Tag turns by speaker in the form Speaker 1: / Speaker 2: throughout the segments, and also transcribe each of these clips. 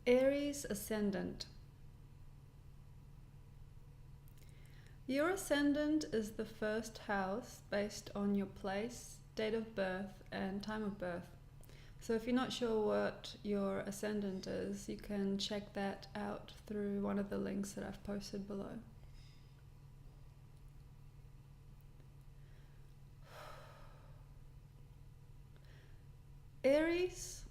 Speaker 1: Aries Ascendant. Your ascendant is the first house based on your place, date of birth, and time of birth. So if you're not sure what your ascendant is, you can check that out through one of the links that I've posted below. Aries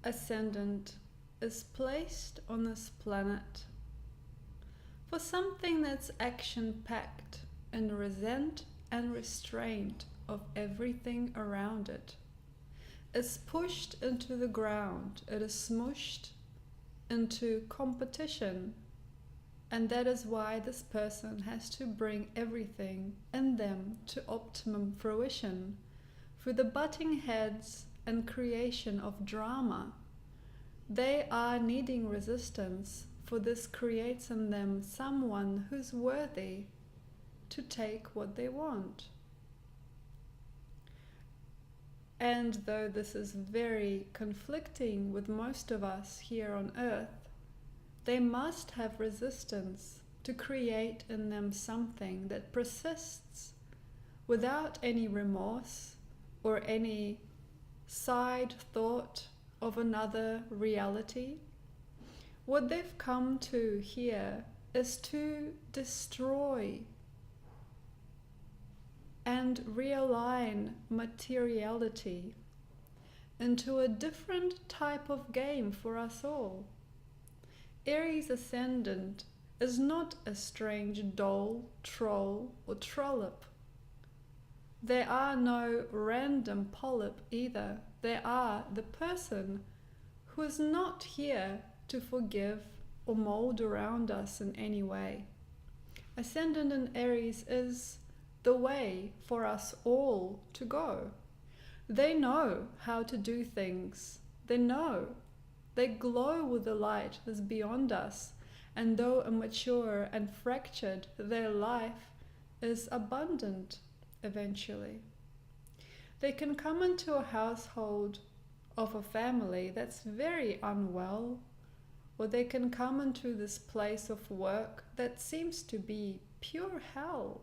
Speaker 1: Ascendant is placed on this planet for something that's action-packed and resent and restraint of everything around it. It's pushed into the ground, it is smushed into competition, and that is why this person has to bring everything in them to optimum fruition through the butting heads and creation of drama. They are needing resistance, for this creates in them someone who's worthy to take what they want. And though this is very conflicting with most of us here on earth, they must have resistance to create in them something that persists without any remorse or any side thought of another reality. What they've come to here is to destroy and realign materiality into a different type of game for us all. Aries Ascendant is not a strange doll, troll, or trollop. They are no random polyp either. They are the person who is not here to forgive or mold around us in any way. Ascendant in Aries is the way for us all to go. They know how to do things. They know. They glow with the light that's beyond us, and though immature and fractured, their life is abundant eventually. They can come into a household of a family that's very unwell, or they can come into this place of work that seems to be pure hell.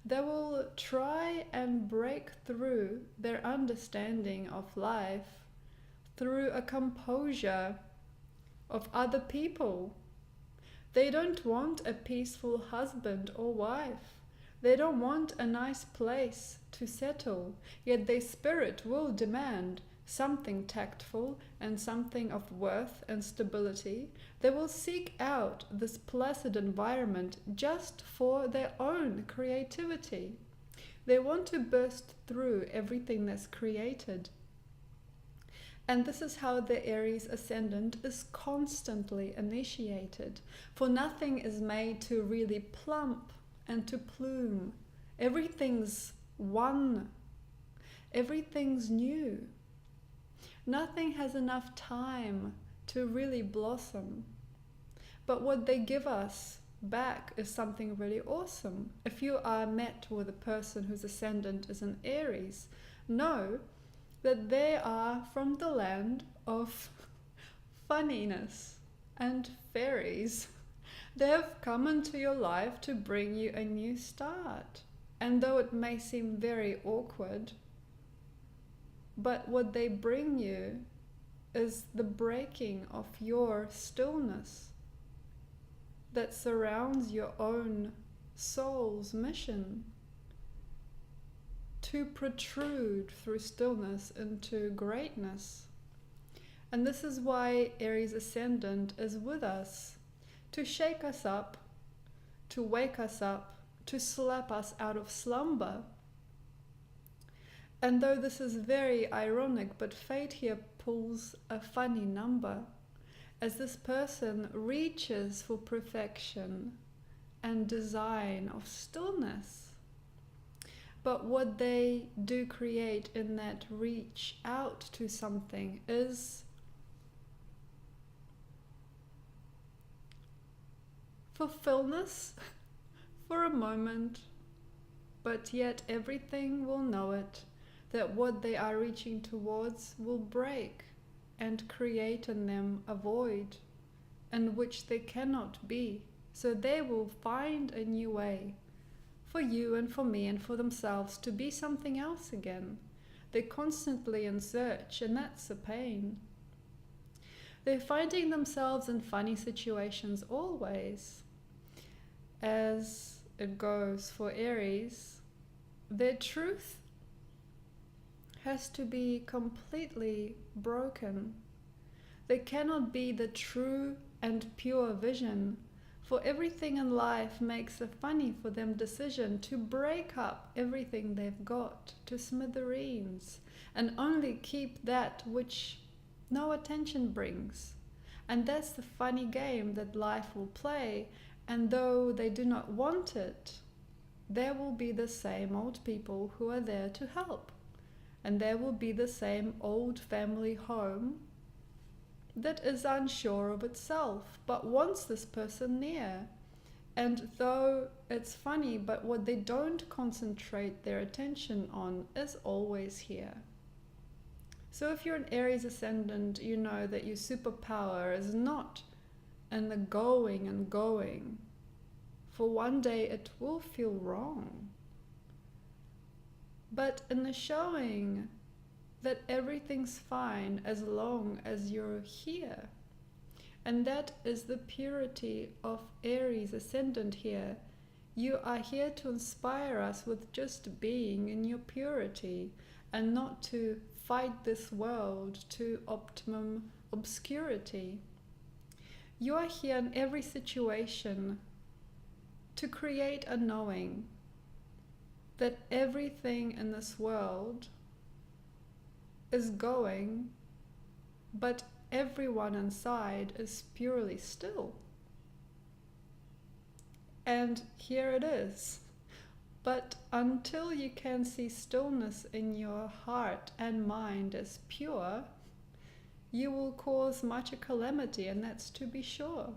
Speaker 1: They will try and break through their understanding of life through a composure of other people. They don't want a peaceful husband or wife. They don't want a nice place to settle, yet their spirit will demand something tactful and something of worth and stability. They will seek out this placid environment just for their own creativity. They want to burst through everything that's created. And this is how the Aries Ascendant is constantly initiated, for nothing is made to really plump and to plume. Everything's one. Everything's new. Nothing has enough time to really blossom. But what they give us back is something really awesome. If you are met with a person whose ascendant is an Aries, know that they are from the land of funniness and fairies. They have come into your life to bring you a new start. And though it may seem very awkward, but what they bring you is the breaking of your stillness that surrounds your own soul's mission to protrude through stillness into greatness. And this is why Aries Ascendant is with us, to shake us up, to wake us up, to slap us out of slumber. And though this is very ironic, but fate here pulls a funny number, as this person reaches for perfection and design of stillness. But what they do create in that reach out to something is fulfillment for a moment, but yet everything will know it, that what they are reaching towards will break and create in them a void in which they cannot be. So they will find a new way for you and for me and for themselves to be something else again. They're constantly in search, and that's a pain. They're finding themselves in funny situations always. As it goes for Aries, their truth has to be completely broken. They cannot be the true and pure vision, for everything in life makes a funny for them decision to break up everything they've got to smithereens and only keep that which no attention brings. And that's the funny game that life will play, and though they do not want it, there will be the same old people who are there to help. And there will be the same old family home that is unsure of itself, but wants this person near. And though it's funny, but what they don't concentrate their attention on is always here. So if you're an Aries Ascendant, you know that your superpower is not in the going and going. For one day it will feel wrong. But in the showing that everything's fine as long as you're here. And that is the purity of Aries Ascendant here. You are here to inspire us with just being in your purity and not to fight this world to optimum obscurity. You are here in every situation to create a knowing that everything in this world is going, but everyone inside is purely still. And here it is. But until you can see stillness in your heart and mind as pure, you will cause much a calamity, and that's to be sure.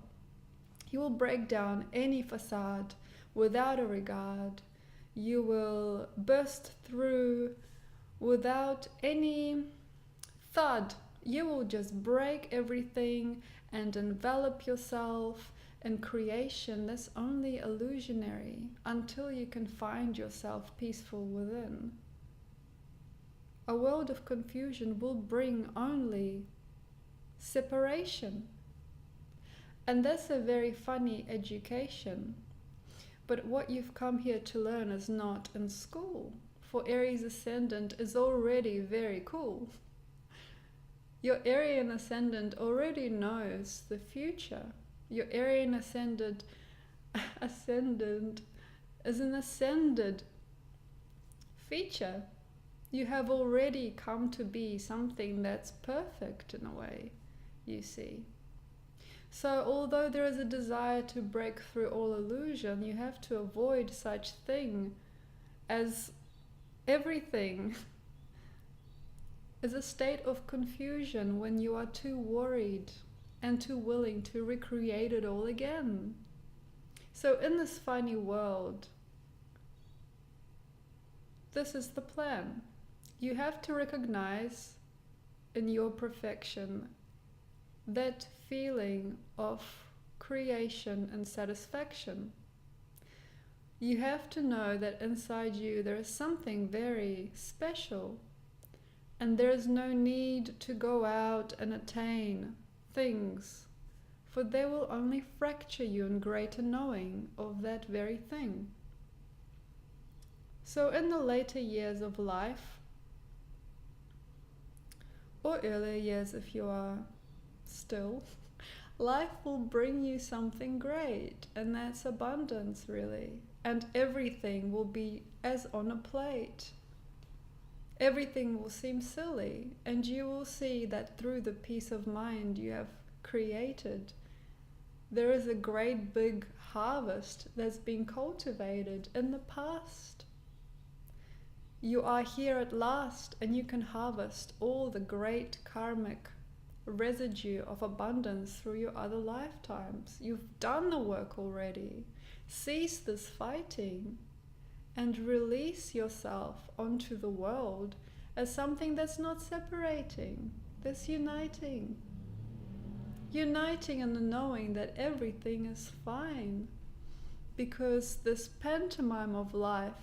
Speaker 1: You will break down any facade without a regard. You will burst through without any thud. You will just break everything and envelop yourself in creation that's only illusionary until you can find yourself peaceful within. A world of confusion will bring only separation. And that's a very funny education. But what you've come here to learn is not in school. For Aries Ascendant is already very cool. Your Aries Ascendant already knows the future. Your Aries Ascendant is an ascended feature. You have already come to be something that's perfect in a way, you see. So although there is a desire to break through all illusion, you have to avoid such thing as everything is a state of confusion when you are too worried and too willing to recreate it all again. So in this funny world, this is the plan. You have to recognize in your perfection that feeling of creation and satisfaction. You have to know that inside you there is something very special, and there is no need to go out and attain things, for they will only fracture you in greater knowing of that very thing. So in the later years of life, or earlier years if you are still, life will bring you something great, and that's abundance really. And everything will be as on a plate. Everything will seem silly, and you will see that through the peace of mind you have created, there is a great big harvest that's been cultivated in the past. You are here at last, and you can harvest all the great karmic residue of abundance through your other lifetimes. You've done the work already. Cease this fighting and release yourself onto the world as something that's not separating. is uniting. Uniting in the knowing that everything is fine, because this pantomime of life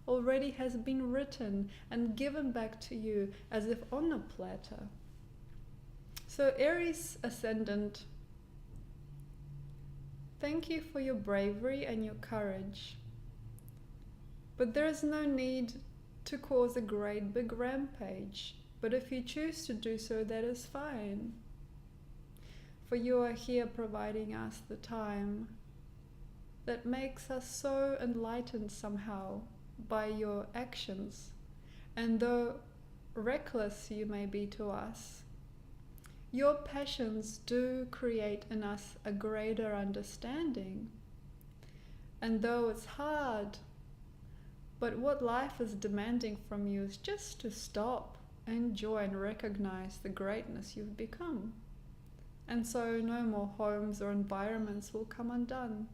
Speaker 1: already has been written and given back to you as if on a platter. So Aries Ascendant, thank you for your bravery and your courage. But there is no need to cause a great big rampage. But if you choose to do so, that is fine. For you are here providing us the time that makes us so enlightened somehow by your actions. And though reckless you may be to us, your passions do create in us a greater understanding. And though it's hard, but what life is demanding from you is just to stop, enjoy and recognize the greatness you've become. And so no more homes or environments will come undone.